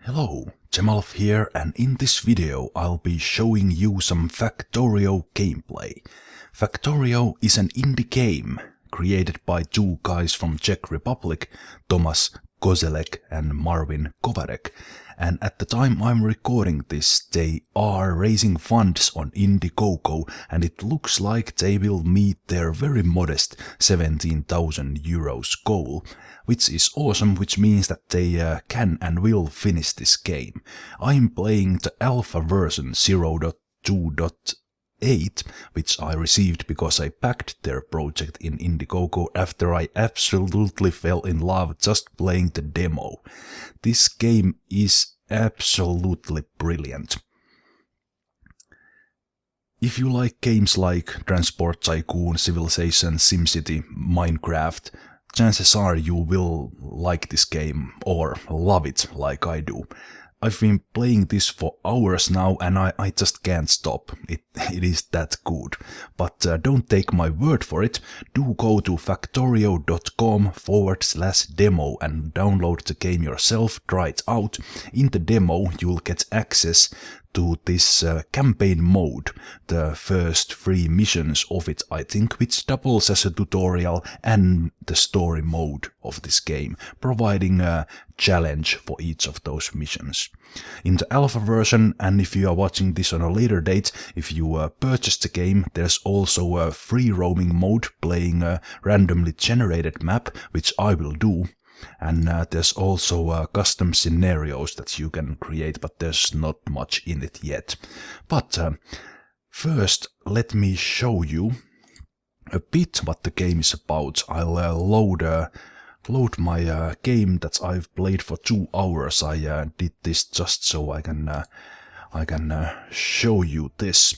Hello, Zemalf here, and in this video I'll be showing you some Factorio gameplay. Factorio is an indie game created by two guys from Czech Republic, Tomas Kozelek and Marvin Kovarek, and at the time I'm recording this they are raising funds on Indiegogo, and it looks like they will meet their very modest 17,000 euros goal, which is awesome, which means that they can and will finish this game. I'm playing the alpha version 0.2.8, which I received because I backed their project in Indiegogo after I absolutely fell in love just playing the demo. This game is absolutely brilliant. If you like games like Transport Tycoon, Civilization, SimCity, Minecraft, chances are you will like this game or love it like I do. I've been playing this for hours now and I just can't stop. It is that good. But don't take my word for it. Do go to factorio.com/demo and download the game yourself, try it out. In the demo you'll get access to this campaign mode, the first 3 missions of it I think, which doubles as a tutorial, and the story mode of this game, providing a challenge for each of those missions. In the alpha version, and if you are watching this on a later date, if you purchase the game, there's also a free roaming mode playing a randomly generated map, which I will do. And there's also custom scenarios that you can create, but there's not much in it yet. But first, let me show you a bit what the game is about. I'll load my game that I've played for 2 hours. I did this just so I can show you this.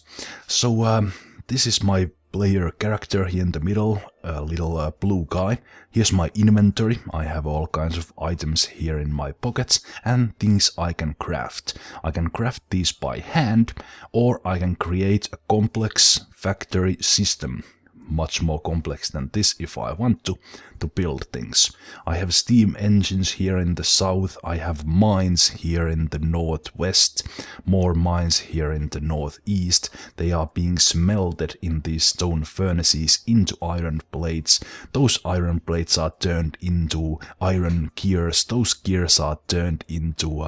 So this is my player character here in the middle, a little blue guy. Here's my inventory. I have all kinds of items here in my pockets and things I can craft. I can craft these by hand, or I can create a complex factory system, much more complex than this if I want to build things. I have steam engines here in the south, I have mines here in the northwest, more mines here in the northeast. They are being smelted in these stone furnaces into iron plates. Those iron plates are turned into iron gears. Those gears are turned into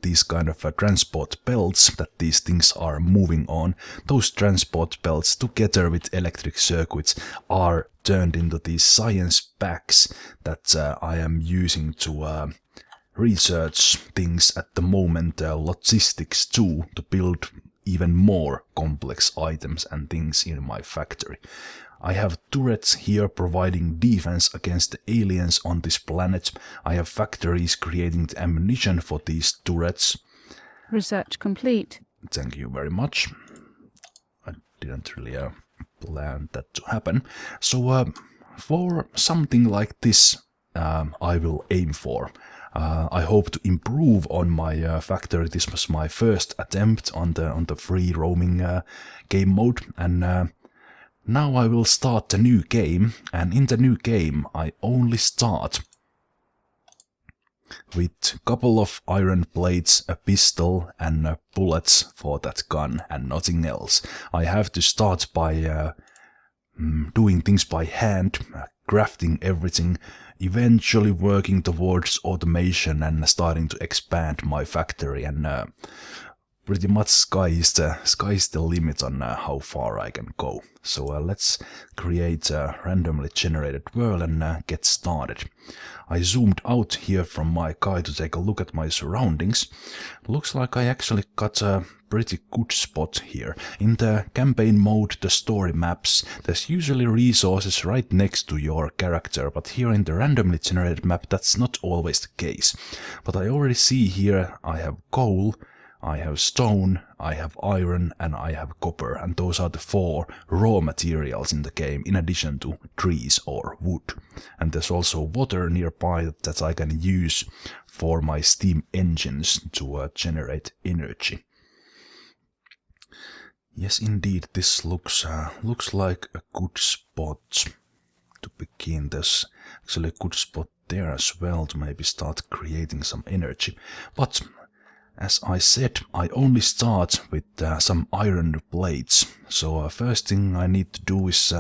these kind of transport belts that these things are moving on. Those transport belts, together with electric circuits, are turned into these science packs that I am using to research things at the moment, logistics too, to build even more complex items and things in my factory. I have turrets here providing defense against the aliens on this planet. I have factories creating the ammunition for these turrets. Research complete. Thank you very much. I didn't really plan that to happen. So for something like this I will aim for. I hope to improve on my factory. This was my first attempt on the free roaming game mode, and now I will start the new game, and in the new game I only start with a couple of iron plates, a pistol and bullets for that gun and nothing else. I have to start by doing things by hand, crafting everything, eventually working towards automation and starting to expand my factory, and pretty much sky is the limit on how far I can go. So let's create a randomly generated world and get started. I zoomed out here from my car to take a look at my surroundings. Looks like I actually got a pretty good spot here. In the campaign mode, the story maps, there's usually resources right next to your character, but here in the randomly generated map that's not always the case. But I already see here I have coal, I have stone, I have iron and I have copper, and those are the 4 raw materials in the game, in addition to trees or wood. And there's also water nearby that I can use for my steam engines to generate energy. Yes, indeed, this looks like a good spot to begin. There's actually a good spot there as well to maybe start creating some energy. But as I said, I only start with some iron plates. So first thing I need to do is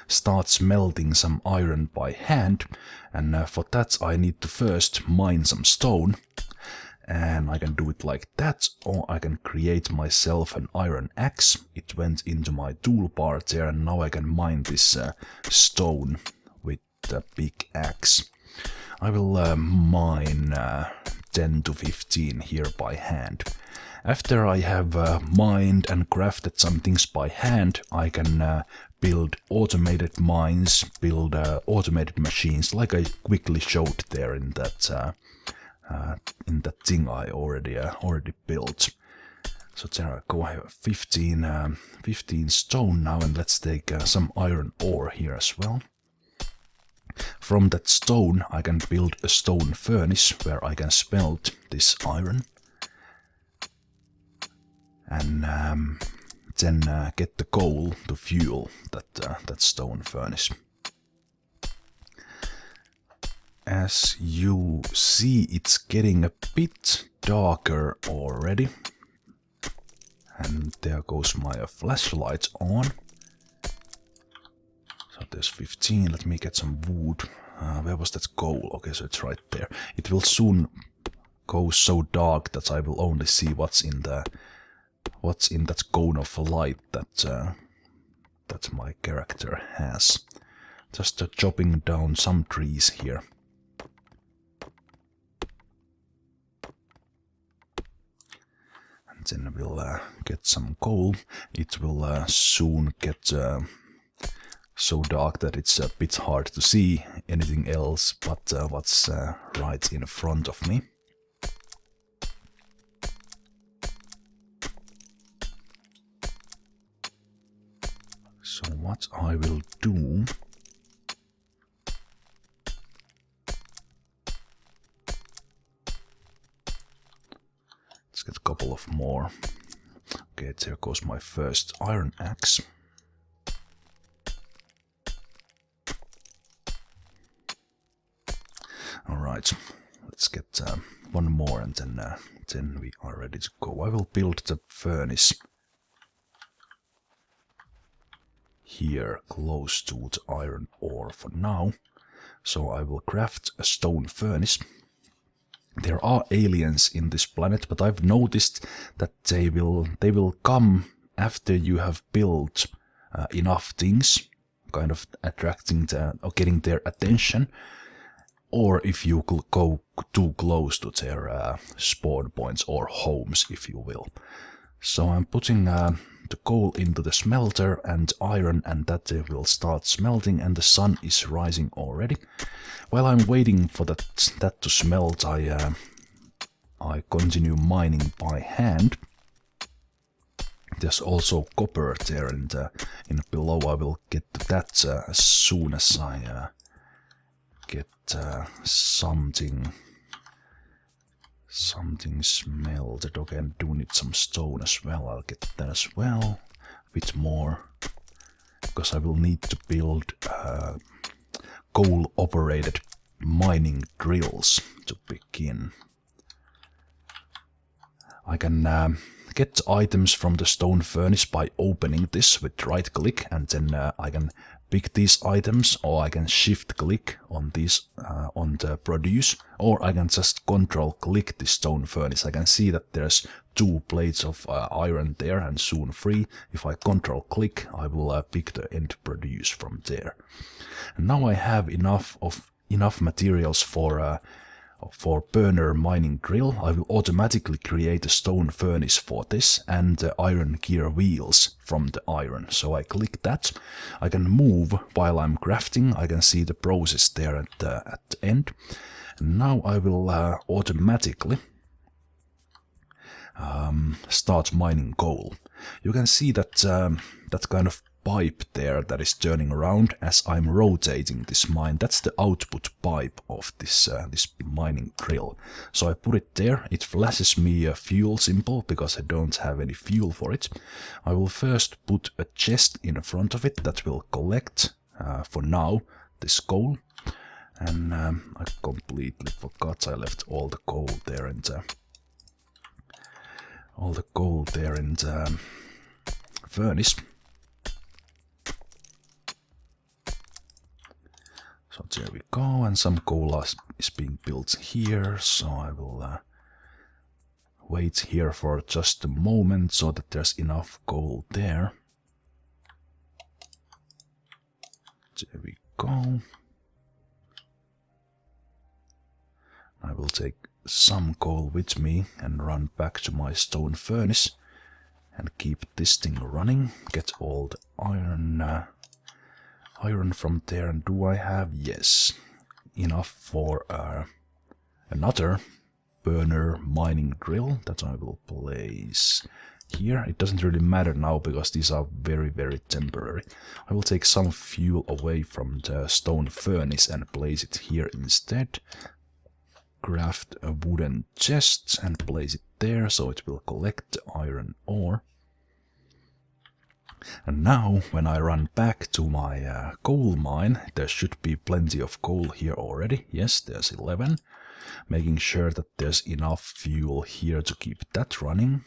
start smelting some iron by hand. And for that I need to first mine some stone. And I can do it like that, or I can create myself an iron axe. It went into my toolbar there, and now I can mine this stone with the big axe. I will mine 10 to 15 here by hand. After I have mined and crafted some things by hand, I can build automated mines, build automated machines, like I quickly showed there in that thing I already built. So there I go. I have 15 stone now, and let's take some iron ore here as well. From that stone I can build a stone furnace where I can smelt this iron, and then get the coal to fuel that stone furnace. As you see, it's getting a bit darker already. And there goes my flashlight on. So there's 15. Let me get some wood. Where was that coal? Okay, so it's right there. It will soon go so dark that I will only see what's in that cone of light that my character has. Just chopping down some trees here. Then we'll get some coal. It will soon get so dark that it's a bit hard to see anything else but what's right in front of me. So what I will do... Let's get a couple of more. Okay, there goes my first iron axe. Alright, let's get one more, and then we are ready to go. I will build the furnace here close to the iron ore for now. So I will craft a stone furnace. There are aliens in this planet, but I've noticed that they will come after you have built enough things, kind of attracting or getting their attention, or if you go too close to their spawn points or homes, if you will. So I'm putting the coal into the smelter and iron, and that will start smelting, and the sun is rising already. While I'm waiting for that to smelt, I continue mining by hand. There's also copper there, and in below I will get to that as soon as I get something smelted. Okay, I do need some stone as well. I'll get that as well. A bit more, because I will need to build coal-operated mining drills to begin. I can get items from the stone furnace by opening this with right click, and then I can pick these items, or I can shift click on these on the produce, or I can just control click the stone furnace. I can see that there's 2 plates of iron there and soon 3. If I control click, I will pick the end produce from there. And now I have enough materials for burner mining drill. I will automatically create a stone furnace for this, and iron gear wheels from the iron. So I click that. I can move while I'm crafting. I can see the process there at the end. And now I will automatically start mining coal. You can see that that kind of pipe there that is turning around as I'm rotating this mine. That's the output pipe of this mining drill. So I put it there. It flashes me a fuel symbol because I don't have any fuel for it. I will first put a chest in front of it that will collect for now this coal. And I completely forgot I left all the coal there in the furnace. So there we go, and some coal is being built here, so I will wait here for just a moment so that there's enough coal there. There we go. I will take some coal with me and run back to my stone furnace and keep this thing running. Get all the iron from there. And do I have, yes, enough for another burner mining drill that I will place here. It doesn't really matter now because these are very temporary. I will take some fuel away from the stone furnace and place it here instead. Craft a wooden chest and place it there so it will collect the iron ore. And now, when I run back to my coal mine, there should be plenty of coal here already. Yes, there's 11. Making sure that there's enough fuel here to keep that running.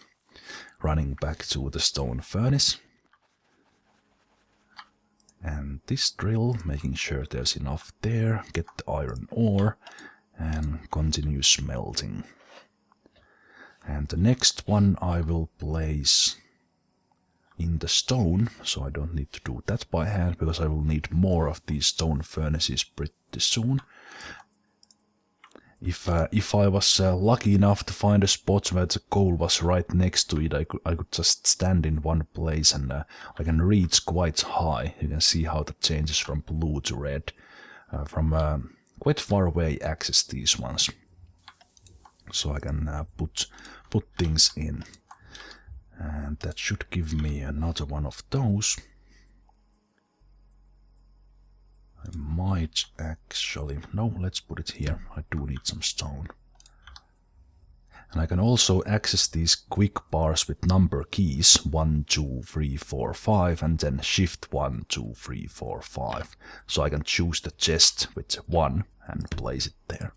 Running back to the stone furnace. And this drill, making sure there's enough there. Get the iron ore and continue smelting. And the next one I will place in the stone, so I don't need to do that by hand because I will need more of these stone furnaces pretty soon. If I was lucky enough to find a spot where the coal was right next to it, I could just stand in one place and I can reach quite high. You can see how that changes from blue to red. From quite far away access these ones. So I can put things in. And that should give me another one of those. I might actually... No, let's put it here. I do need some stone. And I can also access these quick bars with number keys. 1, 2, 3, 4, 5 and then shift 1, 2, 3, 4, 5. So I can choose the chest with 1 and place it there.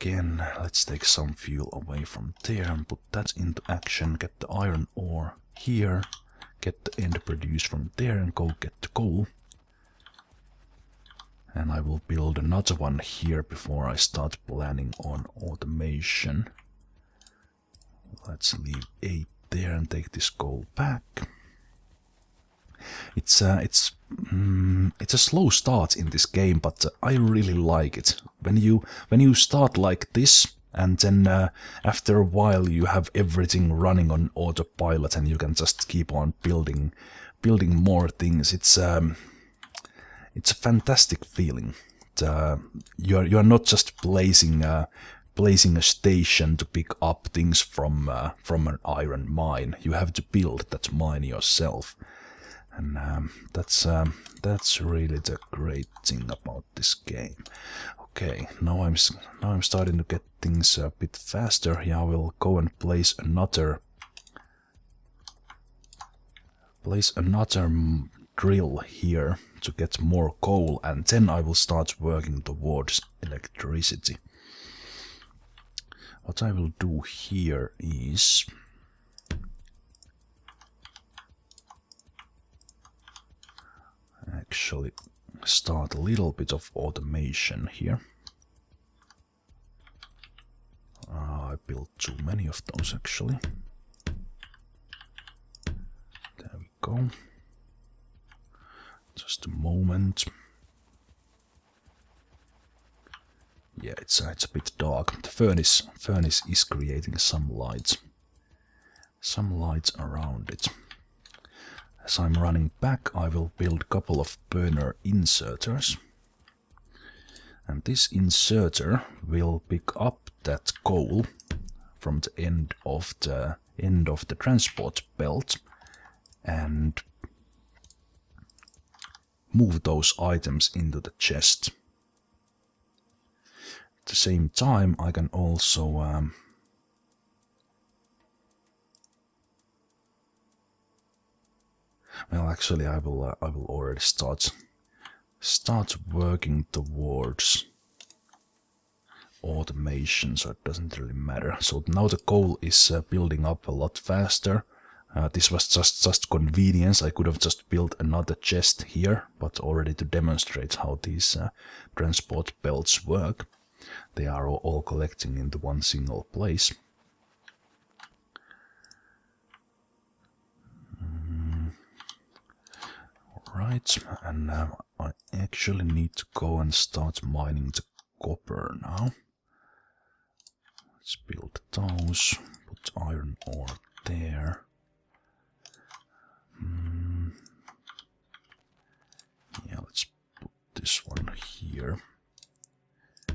Again, let's take some fuel away from there and put that into action. Get the iron ore here. Get the end produced from there and go get the coal. And I will build another one here before I start planning on automation. Let's leave 8 there and take this coal back. It's a slow start in this game, but I really like it. When you start like this, and then after a while you have everything running on autopilot, and you can just keep on building more things. It's a fantastic feeling. You are not just placing a station to pick up things from an iron mine. You have to build that mine yourself. And that's really the great thing about this game. Okay, now I'm starting to get things a bit faster. Here I will go and place another drill here to get more coal, and then I will start working towards electricity. What I will do here is actually start a little bit of automation here. I built too many of those actually. There we go. Just a moment. Yeah, it's a bit dark. The furnace is creating some lights around it. As I'm running back, I will build a couple of burner inserters. And this inserter will pick up that coal from the end of the transport belt and move those items into the chest. At the same time, I can also well, actually, I will already start start working towards automation, so it doesn't really matter. So now the coal is building up a lot faster. This was just convenience. I could have just built another chest here, but already to demonstrate how these transport belts work. They are all collecting into one single place. Right, and I actually need to go and start mining the copper now. Let's build those, put iron ore there. Yeah, let's put this one here. To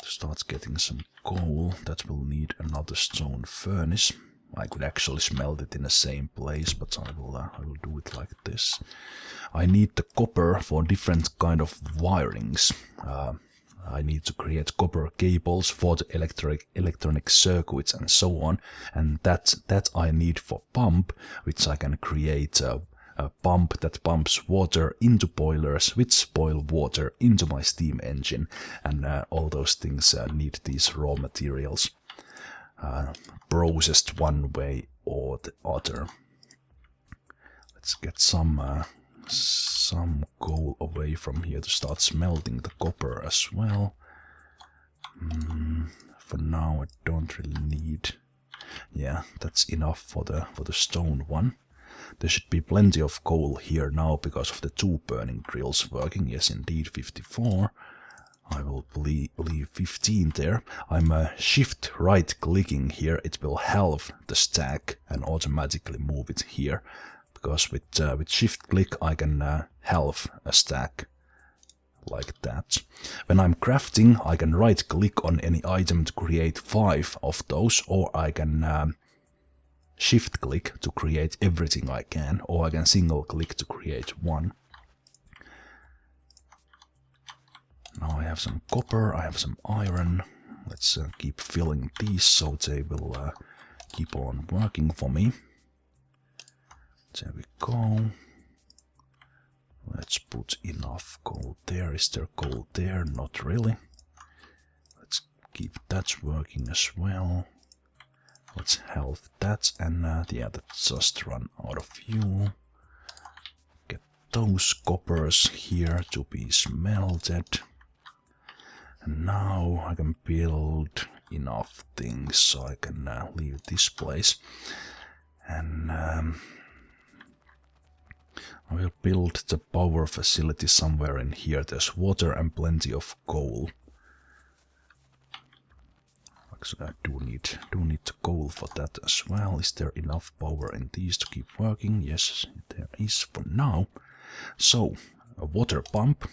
start getting some coal, that will need another stone furnace. I could actually smelt it in the same place, but I will do it like this. I need the copper for different kind of wirings. I need to create copper cables for the electronic circuits and so on, and that I need for pump, which I can create a pump that pumps water into boilers, which boil water into my steam engine, and all those things need these raw materials processed one way or the other. Let's get some coal away from here to start smelting the copper as well. For now I don't really need. Yeah, that's enough for the stone one. There should be plenty of coal here now because of the 2 burning drills working. Yes, indeed, 54. I will leave 15 there. I'm shift right clicking here. It will halve the stack and automatically move it here. Because with shift click I can halve a stack like that. When I'm crafting, I can right click on any item to create 5 of those, or I can shift click to create everything I can, or I can single click to create 1. Now I have some copper, I have some iron. Let's keep filling these so they will keep on working for me. There we go. Let's put enough coal there. Is there coal there? Not really. Let's keep that working as well. Let's halve that, and yeah, that's just run out of fuel. Get those coppers here to be smelted. And now I can build enough things so I can leave this place. And I will build the power facility somewhere in here. There's water and plenty of coal. Actually, I do need the coal for that as well. Is there enough power in these to keep working? Yes, there is for now. So, a water pump.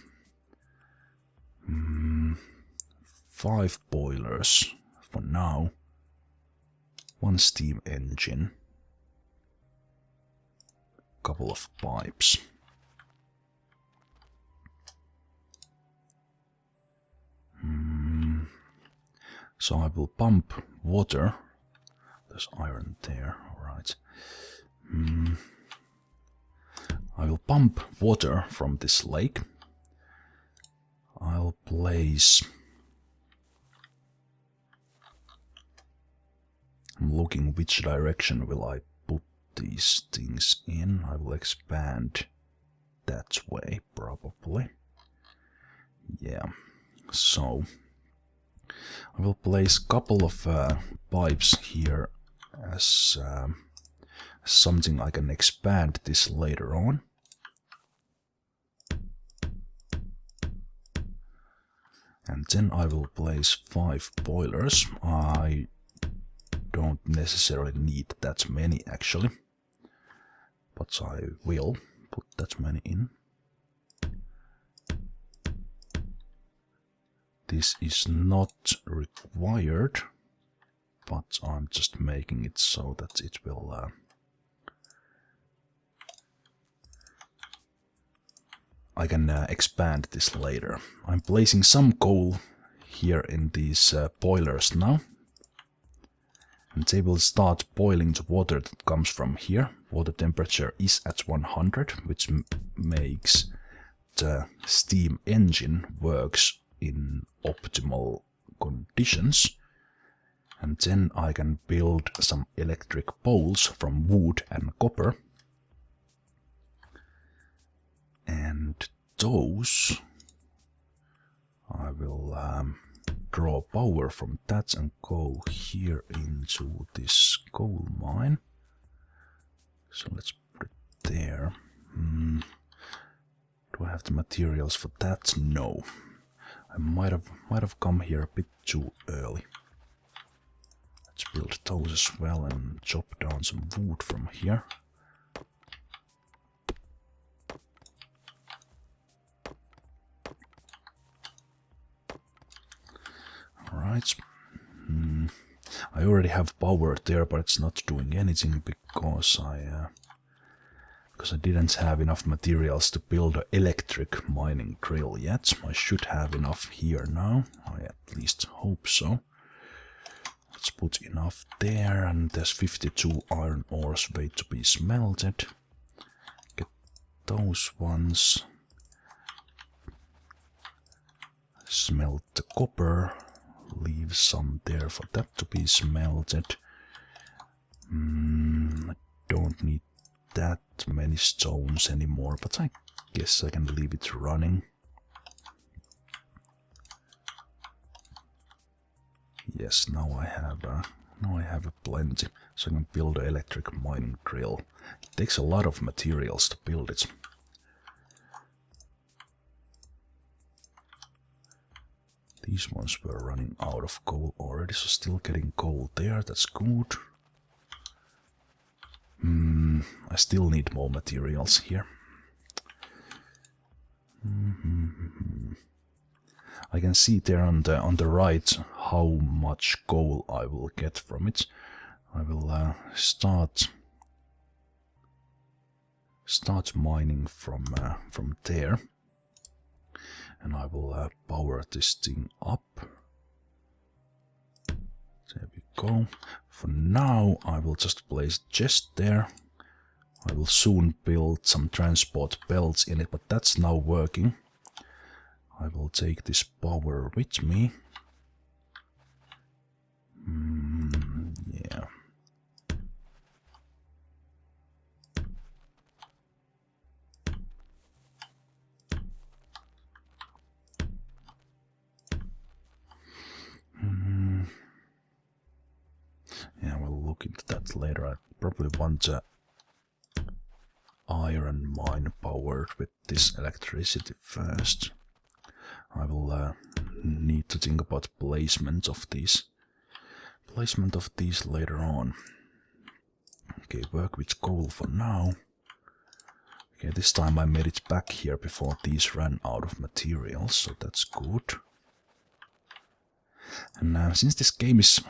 5 boilers for now. 1 steam engine. Couple of pipes. So I will pump water. There's iron there, alright. I will pump water from this lake. I'll place... I'm looking which direction will I put these things in. I will expand that way, probably. Yeah, so I will place a couple of pipes here as something I can expand this later on. And then I will place 5 boilers. I don't necessarily need that many actually, but I will put that many in. This is not required, but I'm just making it so that it will I can expand this later. I'm placing some coal here in these boilers now. And they will start boiling the water that comes from here. Water temperature is at 100, which makes steam engine works in optimal conditions. And then I can build some electric poles from wood and copper. And those I will draw power from that and go here into this coal mine. So let's put it there. Do I have the materials for that? No. I might have come here a bit too early. Let's build those as well and chop down some wood from here. Alright. I already have power there, but it's not doing anything because I didn't have enough materials to build an electric mining drill yet. I should have enough here now. I at least hope so. Let's put enough there, and there's 52 iron ores wait to be smelted. Get those ones. Smelt the copper. Leave some there for that to be smelted. I don't need that many stones anymore, but I guess I can leave it running. Yes, now I have a plenty, so I can build an electric mining drill. It takes a lot of materials to build it. These ones were running out of coal already, so still getting coal there, that's good. I still need more materials here. I can see there on the right how much coal I will get from it. I will start mining from there, and I will power this thing up. There we go. For now, I will just place a chest there. I will soon build some transport belts in it, but that's now working. I will take this power with me. Yeah. Yeah, we'll look into that later. I probably want a iron mine powered with this electricity first. I will need to think about placement of these later on. Okay, work with coal for now. Okay, this time I made it back here before these ran out of materials, so that's good. And since this game is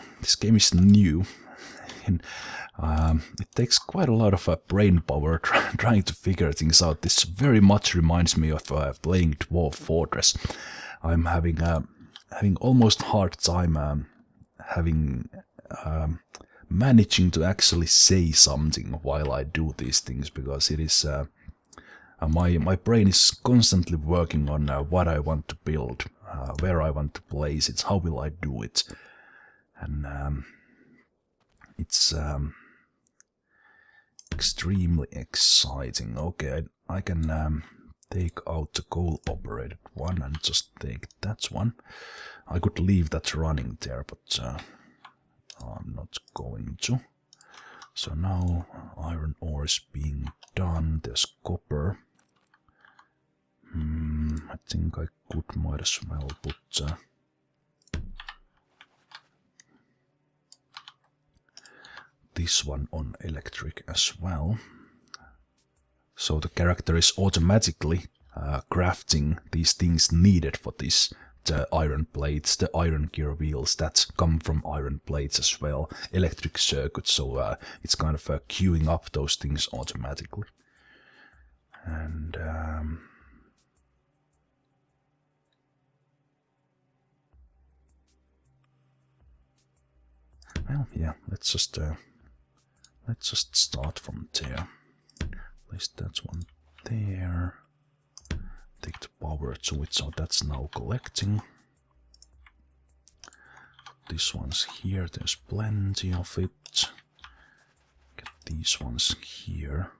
new, and, it takes quite a lot of brain power trying to figure things out. This very much reminds me of playing Dwarf Fortress. I'm having almost hard time managing to actually say something while I do these things, because it is my brain is constantly working on what I want to build, where I want to place it, how will I do it, and it's extremely exciting. Okay, I can take out the coal-operated one and just take that one. I could leave that running there, but I'm not going to. So now iron ore is being done. There's copper. I think I might as well put this one on electric as well. So the character is automatically crafting these things needed for this. The iron plates, the iron gear wheels that come from iron plates as well, electric circuits, so it's kind of queuing up those things automatically. And well, yeah, let's just start from there. Place that one there. take the power to it, so that's now collecting. This one's here, there's plenty of it. Get these ones here.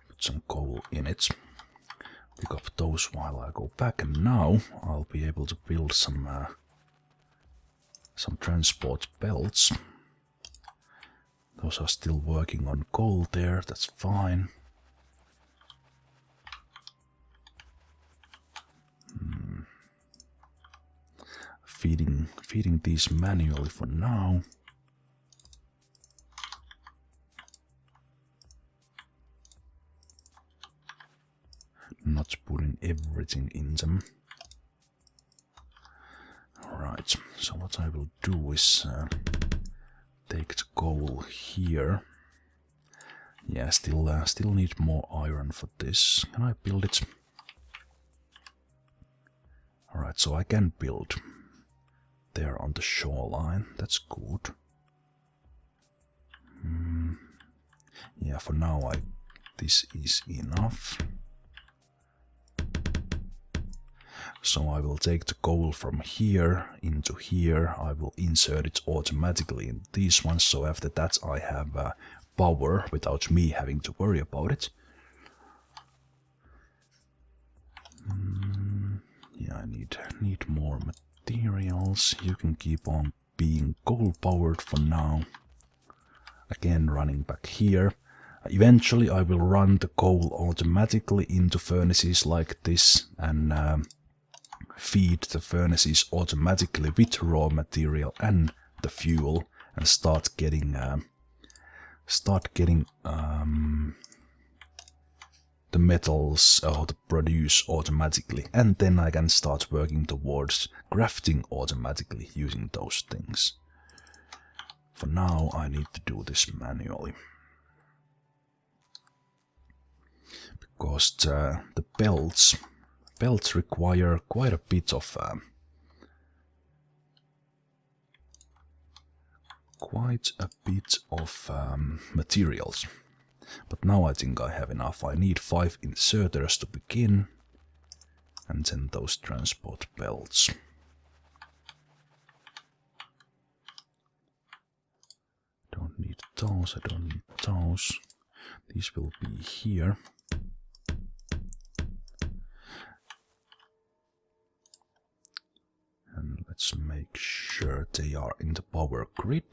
Put some coal in it. Pick up those while I go back, and now I'll be able to build some transport belts. Those are still working on coal there, that's fine. Feeding these manually for now. Not putting everything in them. Alright, so what I will do is take the coal here. Yeah, still need more iron for this. Can I build it? Alright, so I can build there on the shoreline. That's good. Yeah, for now this is enough. So I will take the coal from here into here. I will insert it automatically in these ones, so after that I have power without me having to worry about it. Yeah, I need more materials. You can keep on being coal powered for now. Again, running back here. Eventually I will run the coal automatically into furnaces like this and feed the furnaces automatically with raw material and the fuel, and start getting the metals to produce automatically, and then I can start working towards crafting automatically using those things. For now I need to do this manually, because the belts require quite a bit of materials. But now I think I have enough. I need 5 inserters to begin, and then those transport belts. Don't need those, I don't need those. These will be here. And let's make sure they are in the power grid.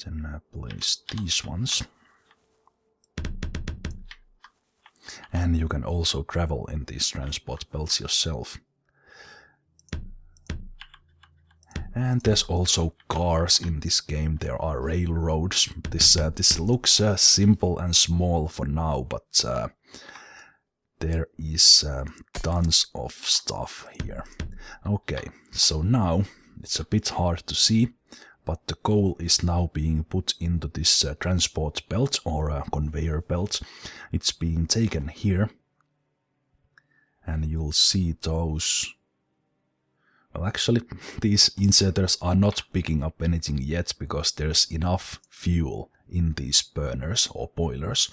Then place these ones. And you can also travel in these transport belts yourself. And there's also cars in this game. There are railroads. This looks simple and small for now, but there is tons of stuff here. Okay, so now it's a bit hard to see, but the coal is now being put into this transport belt or conveyor belt. It's being taken here, and you'll see those. Well, actually, these inserters are not picking up anything yet because there's enough fuel in these burners or boilers.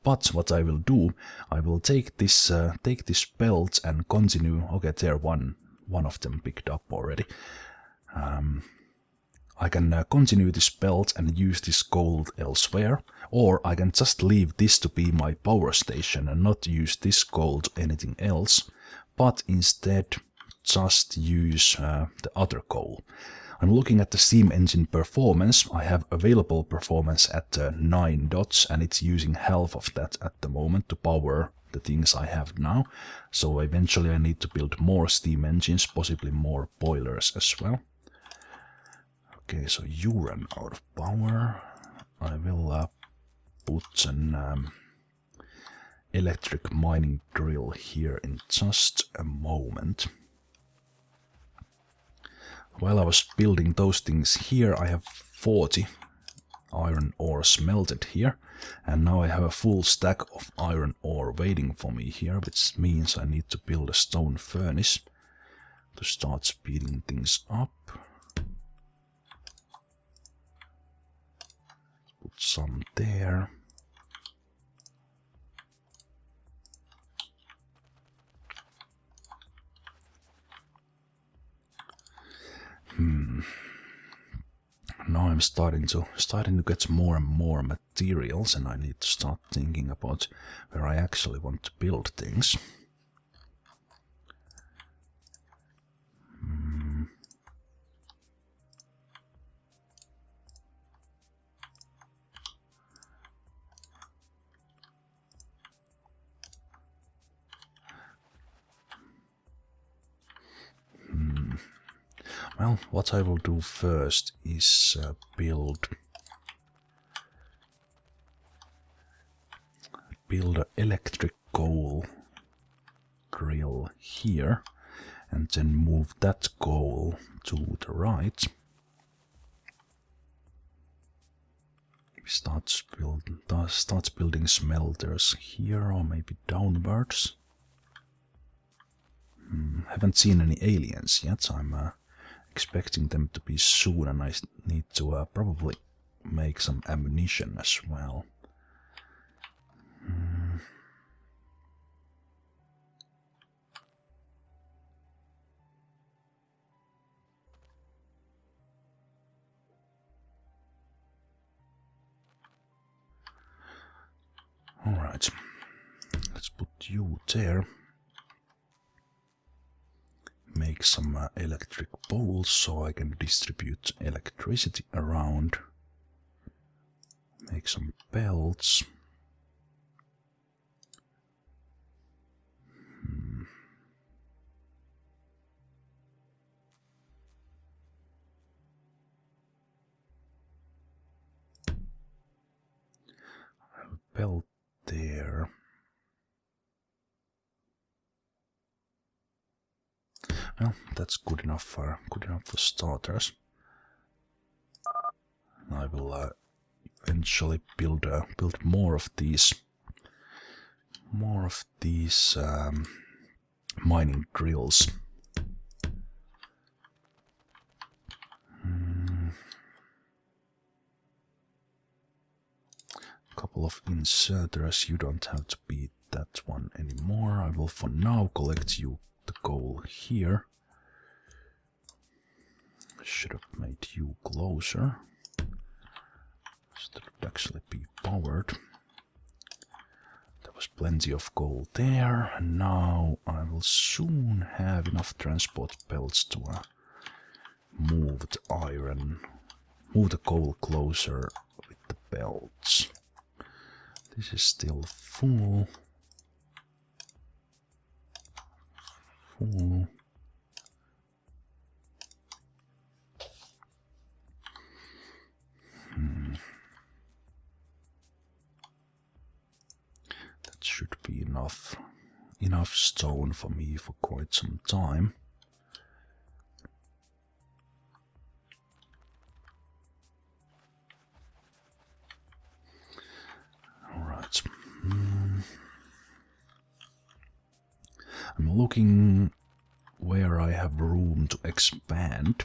But what I will do, I will take this belt and continue. Okay, there one of them picked up already. I can continue this belt and use this gold elsewhere, or I can just leave this to be my power station and not use this gold to anything else, but instead just use the other coal. I'm looking at the steam engine performance. I have available performance at 9 dots, and it's using half of that at the moment to power the things I have now. So eventually I need to build more steam engines, possibly more boilers as well. Okay, so you ran out of power. I will put an electric mining drill here in just a moment. While I was building those things here, I have 40 iron ore smelted here, and now I have a full stack of iron ore waiting for me here, which means I need to build a stone furnace to start speeding things up. Put some there. Now I'm starting to get more and more materials, and I need to start thinking about where I actually want to build things. Well, what I will do first is build an electric coal grill here, and then move that coal to the right. Starts building smelters here, or maybe downwards. Haven't seen any aliens yet. I'm expecting them to be soon, and I need to probably make some ammunition as well. Alright, let's put you there. Make some electric poles so I can distribute electricity around. Make some belts. Belt there. Well, that's good enough for starters. I will eventually build more of these mining drills. Couple of inserters. You don't have to be that one anymore. I will for now collect you the coal here. Should have made you closer, so that would actually be powered. There was plenty of coal there, and now I will soon have enough transport belts to move the coal closer with the belts. This is still full. That should be enough stone for me for quite some time. Alright. I'm looking where I have room to expand.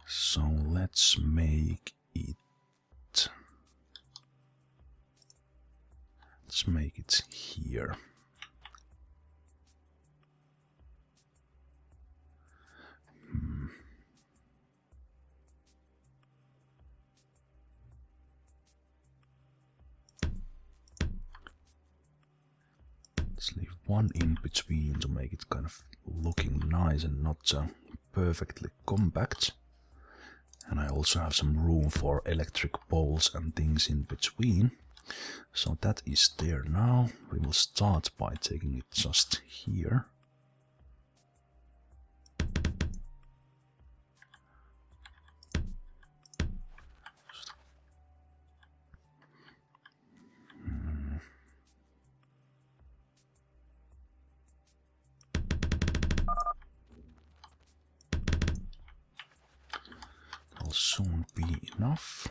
So let's make it. Let's make it here. Let's leave one in between to make it kind of looking nice and not perfectly compact. And I also have some room for electric poles and things in between. So that is there now. We will start by taking it just here. That'll soon be enough.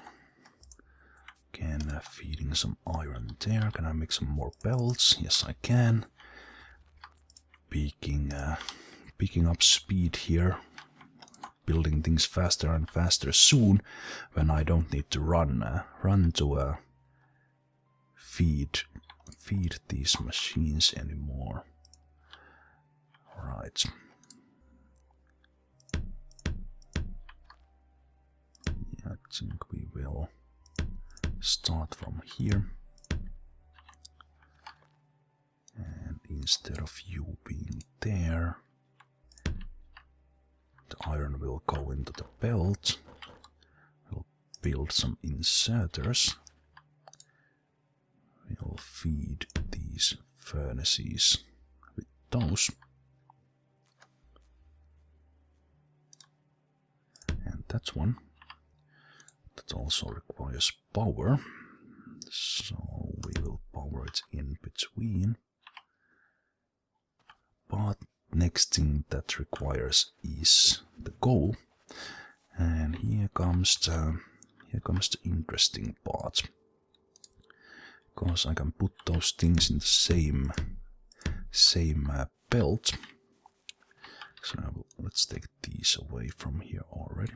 Again, feeding some iron there. Can I make some more belts? Yes, I can. Picking up speed here. Building things faster and faster soon, when I don't need to run to feed these machines anymore. Right. think we will start from here. And instead of you being there, the iron will go into the belt. We'll build some inserters. We'll feed these furnaces with those. And that one. That also requires power. So we will power it in between. But next thing that requires is the coal. And here comes the interesting part. Because I can put those things in the same belt. So now let's take these away from here already.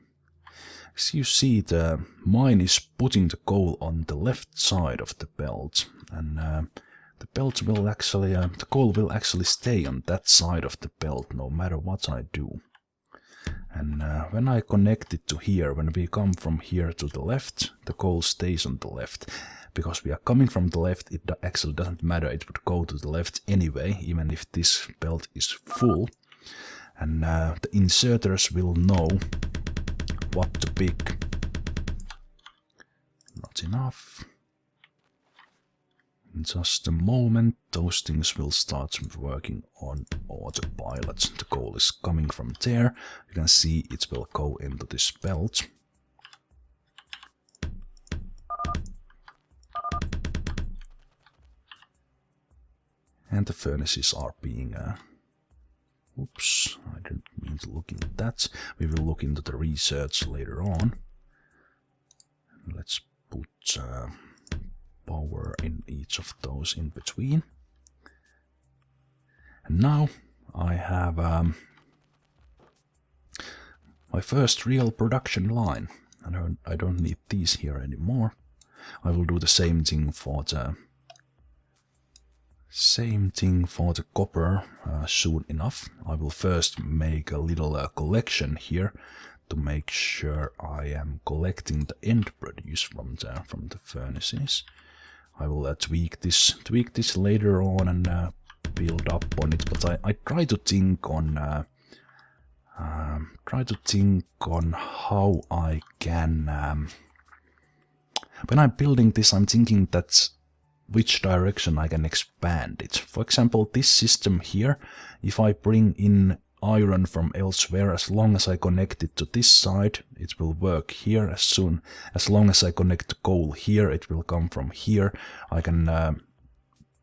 As you see, the mine is putting the coal on the left side of the belt, and the belt will actually, the coal will actually stay on that side of the belt no matter what I do. And when I connect it to here, when we come from here to the left, the coal stays on the left. Because we are coming from the left, it actually doesn't matter, it would go to the left anyway, even if this belt is full. And the inserters will know what to pick. Not enough. In just a moment, those things will start working on autopilot. The coal is coming from there. You can see it will go into this belt. And the furnaces are being... oops, I didn't mean to look into that. We will look into the research later on. Let's put power in each of those in between. And now I have my first real production line. I don't need these here anymore. I will do the same thing for the copper soon enough. I will first make a little collection here to make sure I am collecting the end produce from the furnaces. I will tweak this later on and build up on it. But I try to think on how I can. When I'm building this, I'm thinking that which direction I can expand it. For example, this system here, if I bring in iron from elsewhere, as long as I connect it to this side, it will work here. As long as I connect the coal here, it will come from here. I can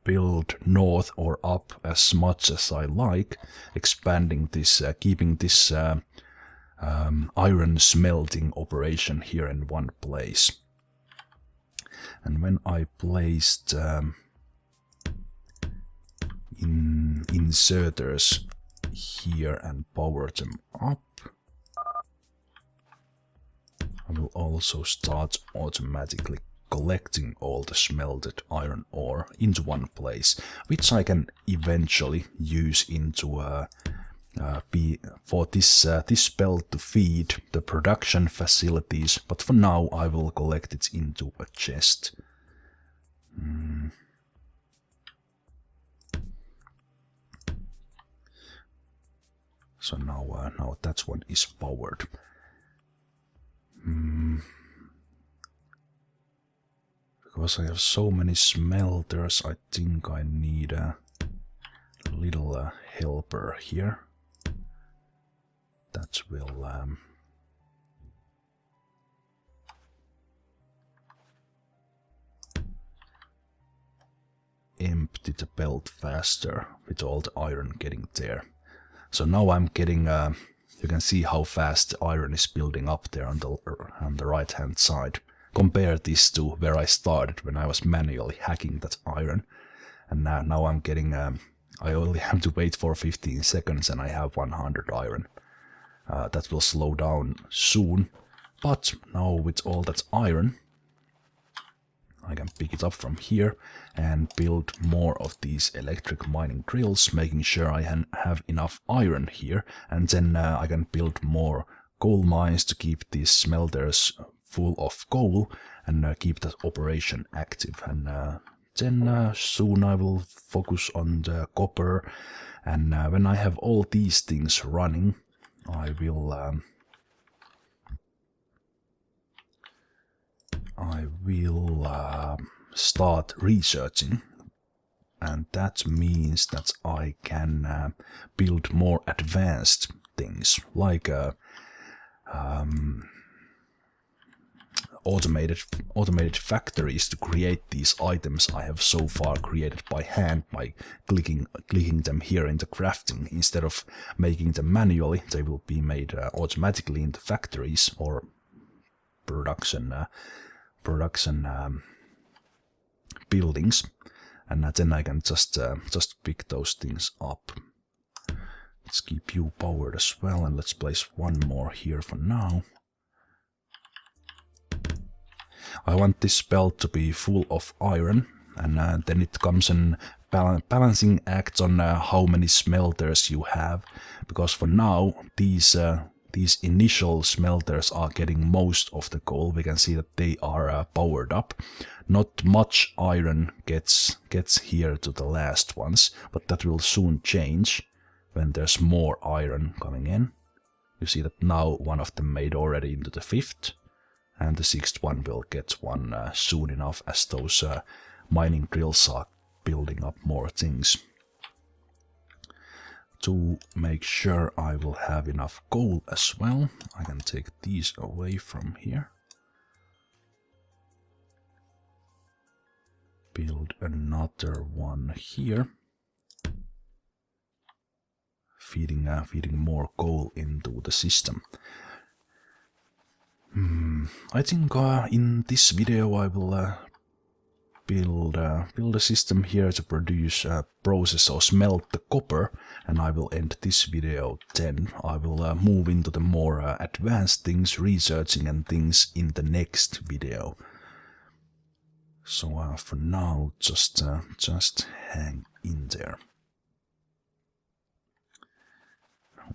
build north or up as much as I like, expanding this, keeping this iron smelting operation here in one place. And when I placed inserters here and power them up, I will also start automatically collecting all the smelted iron ore into one place, which I can eventually use into for this belt to feed the production facilities, but for now I will collect it into a chest. So now that one is powered. Because I have so many smelters, I think I need a little helper here. That will empty the belt faster with all the iron getting there. So now I'm getting, you can see how fast the iron is building up there on the right hand side. Compare this to where I started when I was manually hacking that iron. And now I'm getting, I only have to wait for 15 seconds and I have 100 iron. That will slow down soon, but now with all that iron, I can pick it up from here and build more of these electric mining drills, making sure I have enough iron here, and then I can build more coal mines to keep these smelters full of coal and keep that operation active. And then soon I will focus on the copper. And when I have all these things running, I will start researching, and that means that I can build more advanced things like automated factories to create these items I have so far created by hand by clicking them here in the crafting. Instead of making them manually, they will be made automatically in the factories or production buildings, and then I can just pick those things up. Let's keep you powered as well, and let's place one more here for now. I want this belt to be full of iron, and then it comes an balancing act on how many smelters you have, because for now these initial smelters are getting most of the coal. We can see that they are powered up. Not much iron gets here to the last ones, but that will soon change when there's more iron coming in. You see that now one of them made already into the 5th, and the 6th one will get one soon enough as those mining drills are building up more things. To make sure I will have enough coal as well, I can take these away from here. Build another one here. Feeding more coal into the system. I think in this video I will build a system here to produce, process or smelt the copper, and I will end this video. Then I will move into the more advanced things, researching and things in the next video. So for now, just hang in there.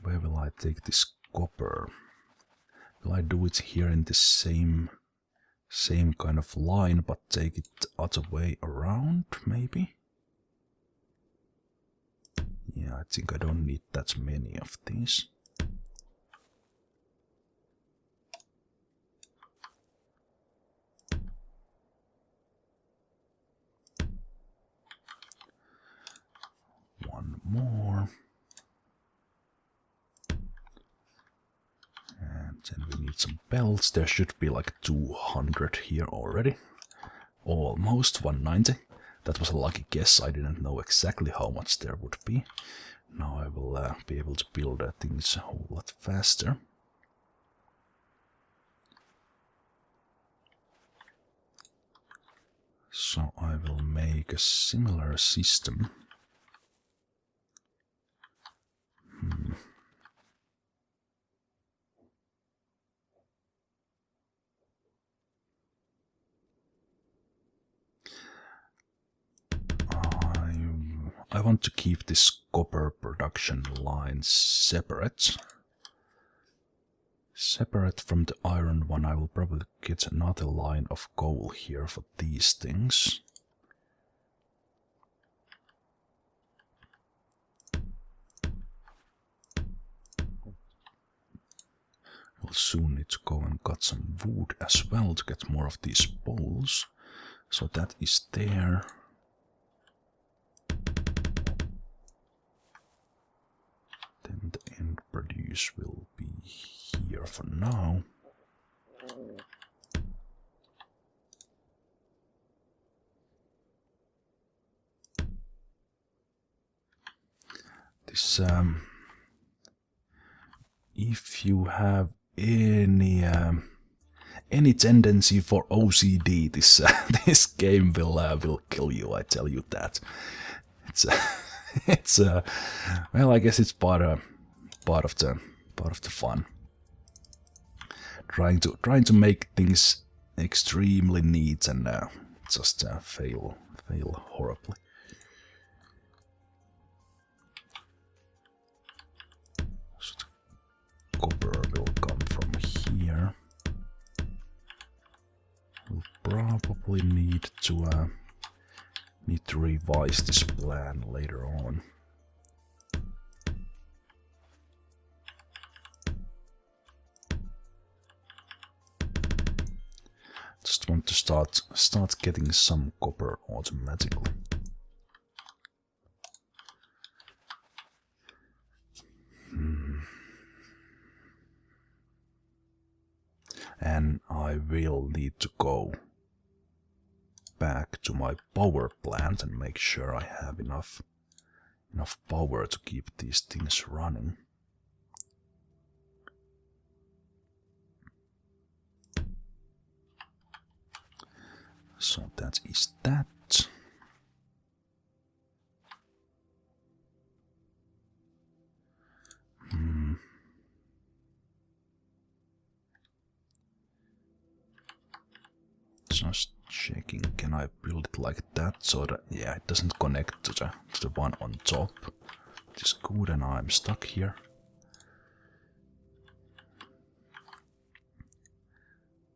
Where will I take this copper? Will I do it here in the same kind of line, but take it the other way around, maybe? Yeah, I think I don't need that many of these. One more. And then we need some belts. There should be like 200 here already. Almost 190. That was a lucky guess. I didn't know exactly how much there would be. Now I will be able to build things a whole lot faster. So I will make a similar system. I want to keep this copper production line separate. Separate from the iron one. I will probably get another line of coal here for these things. We'll soon need to go and cut some wood as well to get more of these poles. So that is there. Then the end produce will be here for now. This if you have any tendency for OCD, this this game will kill you. I tell you that. It's well, I guess it's part of the fun. Trying to make things extremely neat and just fail horribly. So the copper will come from here. probably need to revise this plan later on. Just want to start getting some copper automatically. And I will need to go back to my power plant and make sure I have enough power to keep these things running. So that is that. Just checking, can I build it like that so that, yeah, it doesn't connect to the one on top. It is good, and I'm stuck here.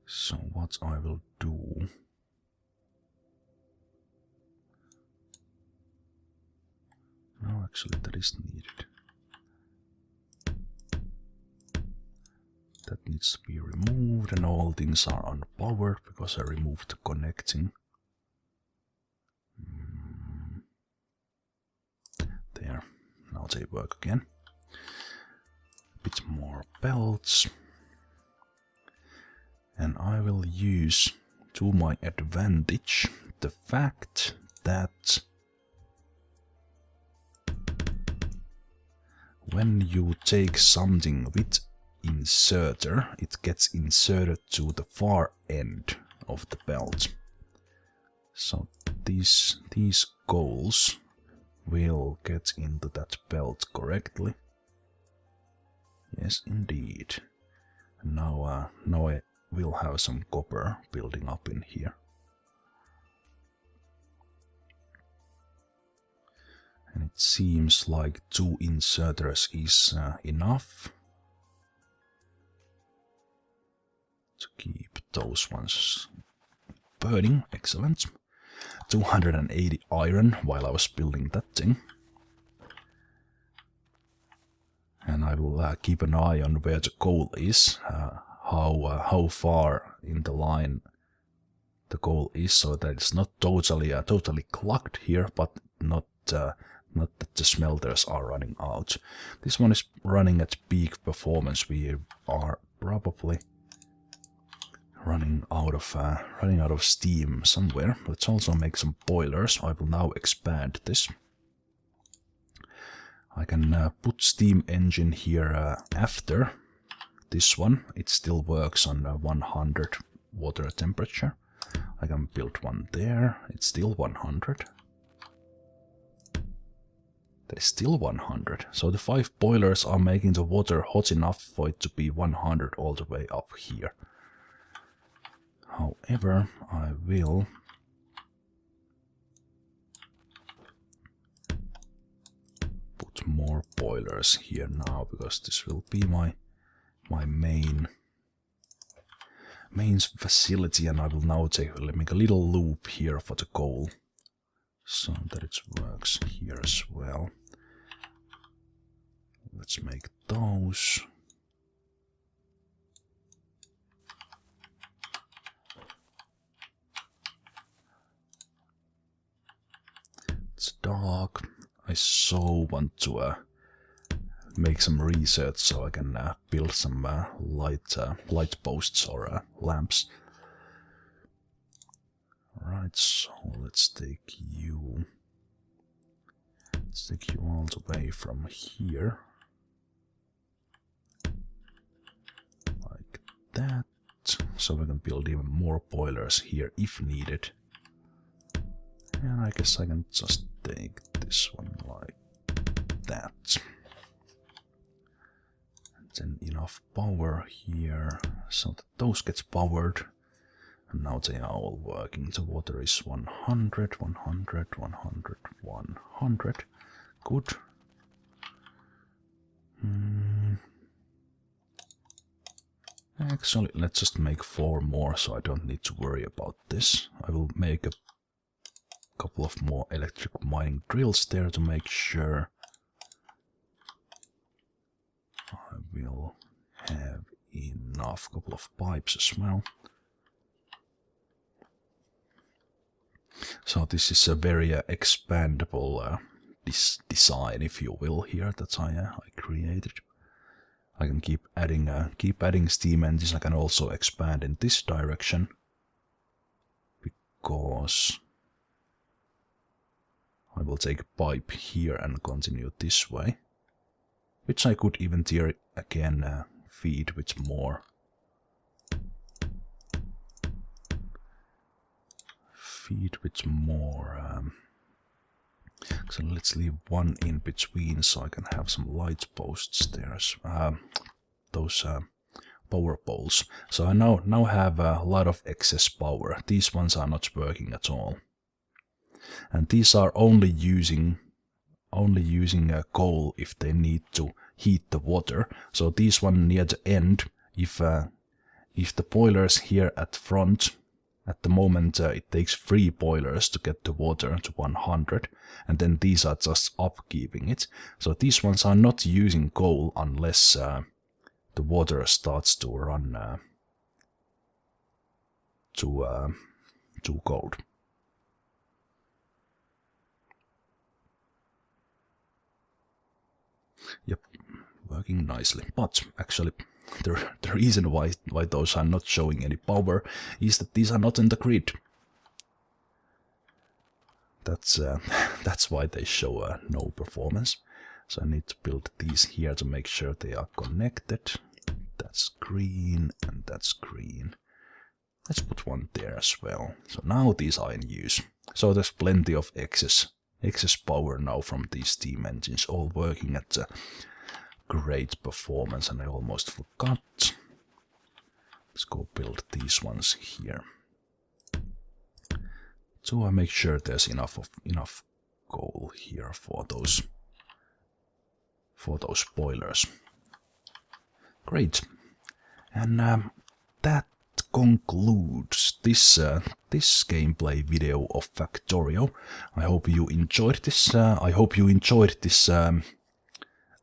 So what I will do... No, actually that is needed. That needs to be removed, and all things are unpowered because I removed the connecting. There, now they work again. A bit more belts. And I will use to my advantage the fact that when you take something with inserter, it gets inserted to the far end of the belt. So these coals will get into that belt correctly. Yes, indeed. And now I will have some copper building up in here. And it seems like 2 inserters is enough to keep those ones burning. Excellent. 280 iron while I was building that thing. And I will keep an eye on where the coal is, how far in the line the coal is, so that it's not totally clogged here, but not that the smelters are running out. This one is running at peak performance. We are probably running out of steam somewhere. Let's also make some boilers. I will now expand this. I can put steam engine here after this one. It still works on 100 water temperature. I can build one there. It's still 100. That is still 100. So the 5 boilers are making the water hot enough for it to be 100 all the way up here. However, I will put more boilers here now, because this will be my main facility, and I will now make a little loop here for the coal, so that it works here as well. Let's make those. It's dark. I so want to make some research so I can build some light posts or lamps. Right, so let's take you. Let's take you all the way from here, like that, so we can build even more boilers here if needed. And I guess I can just take this one like that. And then enough power here so that those gets powered. And now they are all working. The water is 100, 100, 100, 100. Good. Actually, let's just make 4 more so I don't need to worry about this. I will make a couple of more electric mining drills there to make sure. I will have enough, couple of pipes as well. So this is a very expandable design, if you will, here that I created. I can keep adding steam engines. I can also expand in this direction because I will take a pipe here and continue this way, which I could even tier again feed with more. So let's leave one in between so I can have some light posts there. Those power poles. So I now have a lot of excess power. These ones are not working at all, and these are only using coal if they need to heat the water. So these one near the end, if the boilers here at front. At the moment, it takes 3 boilers to get the water to 100, and then these are just upkeeping it. So these ones are not using coal unless the water starts to run too cold. Yep, working nicely. But actually, the reason why those are not showing any power is that these are not in the grid. That's why they show no performance. So I need to build these here to make sure they are connected. That's green and that's green. Let's put one there as well. So now these are in use. So there's plenty of excess power now from these steam engines, all working at great performance. And I almost forgot. Let's go build these ones here. So I make sure there's enough coal here for those boilers. Great. And that concludes this gameplay video of Factorio. I hope you enjoyed this. I hope you enjoyed this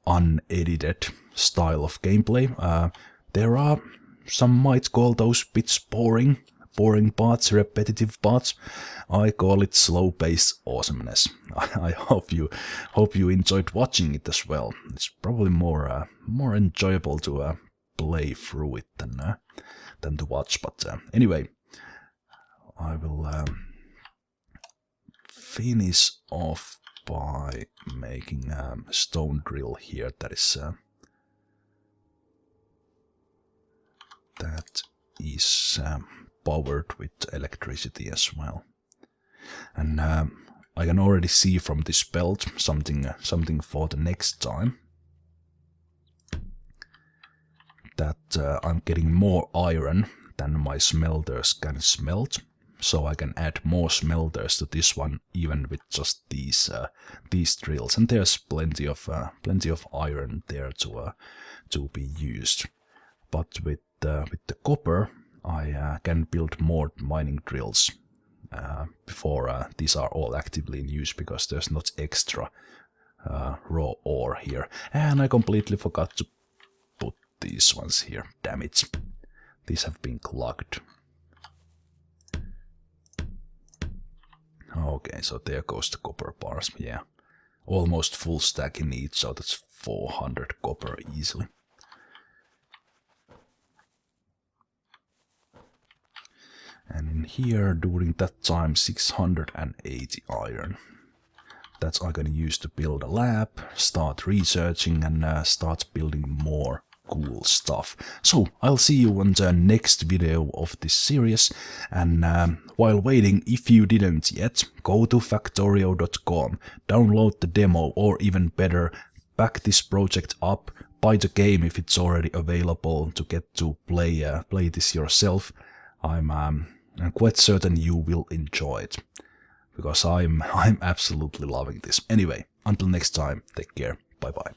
unedited style of gameplay. There are some might call those bits boring parts, repetitive parts. I call it slow-paced awesomeness. I hope you enjoyed watching it as well. It's probably more enjoyable to play through it than to watch. But anyway, I will finish off by making a stone drill here. That is powered with electricity as well. And I can already see from this belt something for the next time. That I'm getting more iron than my smelters can smelt, so I can add more smelters to this one even with just these drills. And there's plenty of iron there to be used. But with the copper, I can build more mining drills before these are all actively in use, because there's not extra raw ore here. And I completely forgot to put these ones here. Damn it. These have been clogged. Okay, so there goes the copper bars. Yeah, almost full stack in each, so that's 400 copper easily. And in here, during that time, 680 iron. That's I'm gonna use to build a lab, start researching, and start building more cool stuff. So I'll see you on the next video of this series. And while waiting, if you didn't yet, go to Factorio.com, download the demo, or even better, back this project up, buy the game if it's already available to get to play this yourself. I'm quite certain you will enjoy it, because I'm absolutely loving this. Anyway, until next time, take care, bye bye.